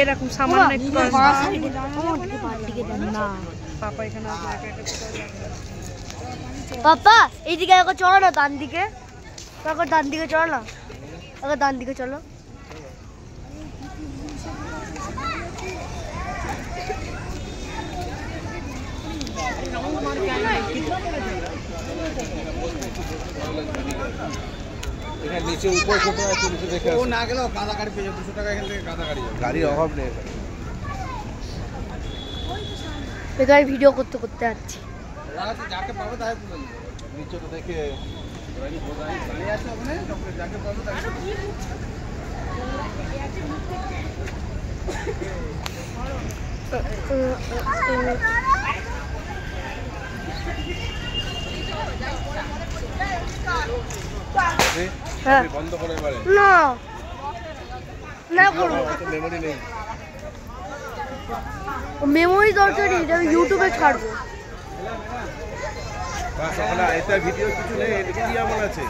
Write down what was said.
এরকম সামান্য পাপা এইদিকে একবার চলো না, ডান দিকে ডান দিকে চলো না, ডান দিকে চলো। নিচে উপর কোথাও আছে, নিচে দেখে ও না গেলেও গাদা গাড়ি পেয়ে যাবে, 200 টাকা এখান থেকে গাদা গাড়ি যাবে, গাড়ির অভাব নেই বেকার ভিডিও করতে করতে যাচ্ছি। যাকে পাবো তাই নিচে তো দেখে গাড়ি আছে ওখানে, যাকে পাবো তাকে বন্ধ করে এবারে না না করবো, মেমোরি নেই, মেমোরি দরকার নেই, আমি ইউটিউবে ছাড়বো। এটা ভিডিও কিছু নেই, এটা কি এমন আছে।